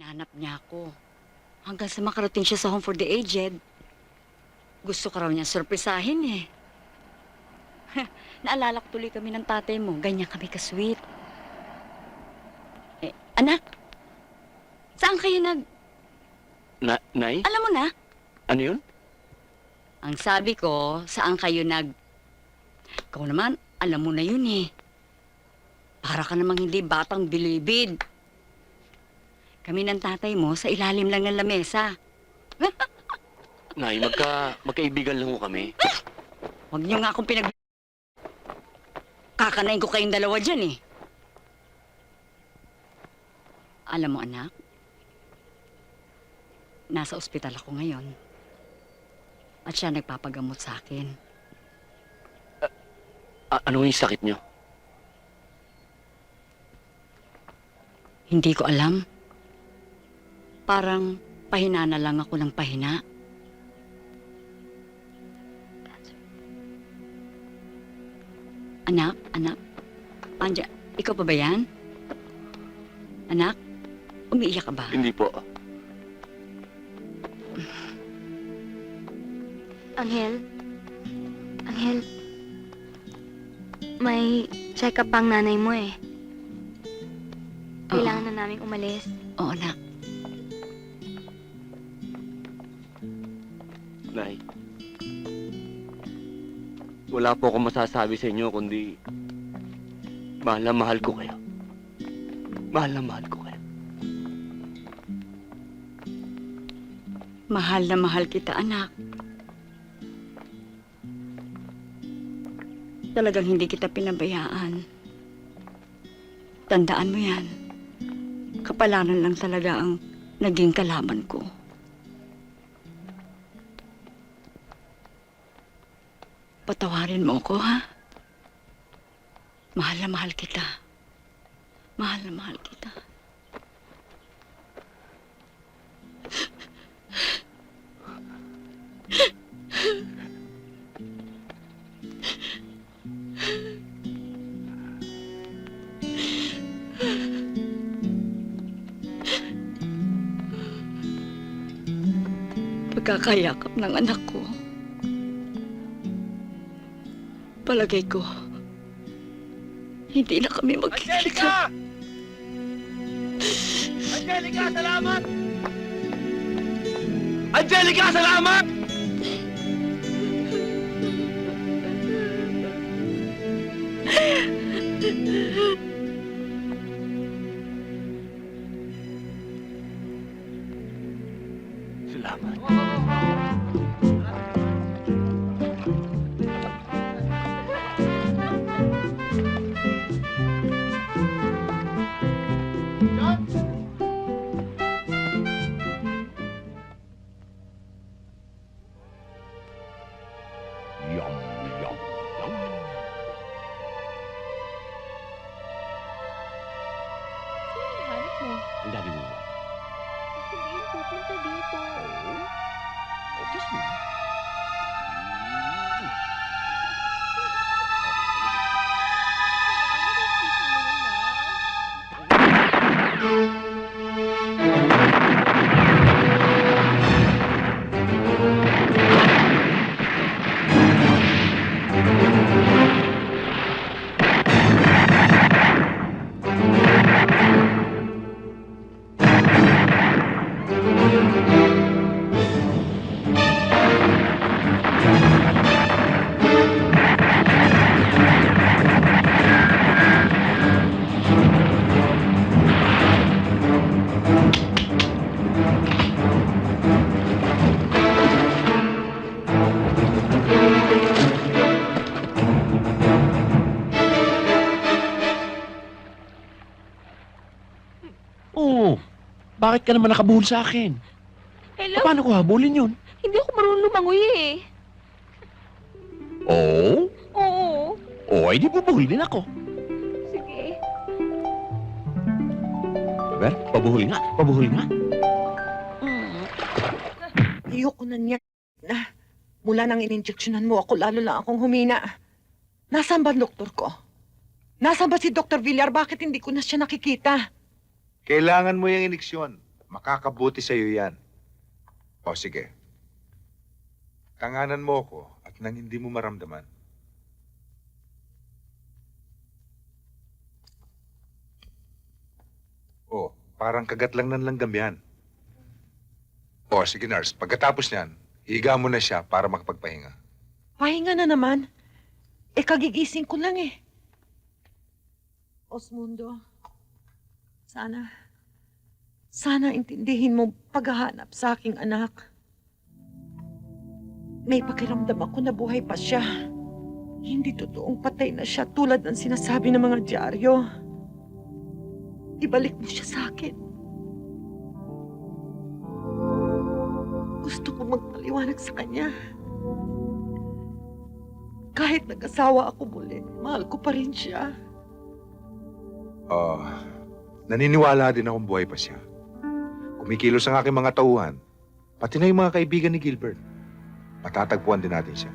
Hinahanap niya ako. Hanggang sa makarating siya sa Home for the Aged. Gusto ka raw niya surprisahin eh. Naalala ko tuloy kami ng tatay mo. Ganyan kami ka-sweet. Eh, anak, saan kayo Nay? Alam mo na, Ano yun? ang sabi ko, saan kayo Ikaw naman, alam mo na yun eh. Para ka namang hindi batang bilibid. Kami ng tatay mo sa ilalim lang ng lamesa. Nay, magkaibigan lang ho kami. Huwag niyo nga akong Kakanain ko kayong dalawa dyan eh. Alam mo anak, nasa ospital ako ngayon. At siya nagpapagamot sa akin. Ano yung sakit niyo? Hindi ko alam. Parang pahina na lang ako ng pahina. Anak, ikaw pa ba yan? Anak, umiiyak ka ba? Hindi po. Angel? May check-up pang nanay mo eh. Kailangan na naming umalis. Oo, anak. Nay, wala po akong masasabi sa inyo kundi mahal na mahal ko kayo. Mahal na mahal ko kayo. Mahal na mahal kita, anak. Talagang hindi kita pinabayaan. Tandaan mo yan. Kapalaran lang talaga ang naging kalaban ko. Patawarin mo ako, ha? Mahal na mahal kita. Mahal na mahal kita. Pagkakayakap ng anak ko, palagay ko, hindi na kami magkikita. Angelica, salamat! Angelica, salamat! Salamat. Yum, yum, yum. Hanap mo. Ang dami mo. Hindi pupunta dito. Oh, kiss me. Oh, bakit ka naman nakabuhol sa akin? Hello? Paano ko habulin yun? Hindi ako marunong lumangoy eh. Oh? Oo. Oh, ay di bubuhol din ako. Sige. Ber, pabuhol nga, pabuhol nga. Ayoko na niya. Mula nang ininjeksyonan mo ako, lalo lang akong humina. Nasaan ba ang doktor ko? Nasaan ba si Dr. Villar? Bakit hindi ko na siya nakikita? Kailangan mo yung iniksyon. Makakabuti sa'yo yan. O sige. Tanganan mo ako at nang hindi mo maramdaman. O, parang kagat lang ng langgam yan. O, sige nurse. Pagkatapos niyan, higa mo na siya para makapagpahinga. Pahinga na naman. Kagigising ko lang eh. Osmundo, sana intindihin mo paghahanap sa aking anak. May pakiramdam ako na buhay pa siya. Hindi totoong patay na siya tulad ng sinasabi ng mga dyaryo. Ibalik mo siya sa akin. Gusto ko magpaliwanag sa kanya. Kahit nag-asawa ako muli, mahal ko pa rin siya. Naniniwala din akong buhay pa siya. Kumikilos ang aking mga tauhan, pati na yung mga kaibigan ni Gilbert. Matatagpuan din natin siya.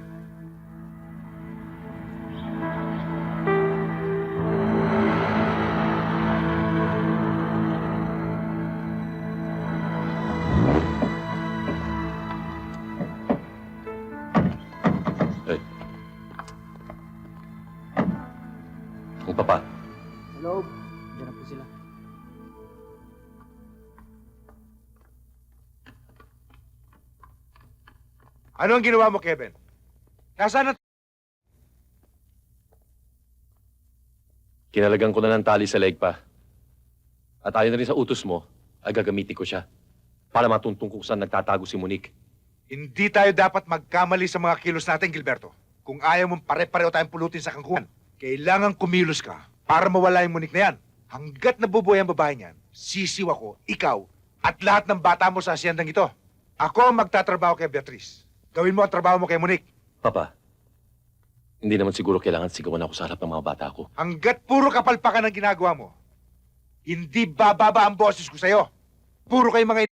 Ang papa. Hello, diyan na po sila. Ano ang ginawa mo, Kevin? Nasaan ang... Kinalagan ko na ng tali sa leg pa. At ayon na rin sa utos mo, ay gagamitin ko siya para matuntong kung saan nagtatago si Monique. Hindi tayo dapat magkamali sa mga kilos natin, Gilberto. Kung ayaw mong pare-pareho tayong pulutin sa kangkungan, kailangan kumilos ka para mawala yung Monique na yan. Hanggat nabubuhay ang babae niyan, sisiw ako, ikaw, at lahat ng bata mo sa asyendang ito. Ako ang magtatrabaho kay Beatrice. Gawin mo ang trabaho mo kay Monique. Papa, hindi naman siguro kailangan sigawan ako sa harap ng mga bata ko. Hanggat puro kapalpakan ang ginagawa mo, hindi bababa ang boses ko sa'yo. Puro kayo mga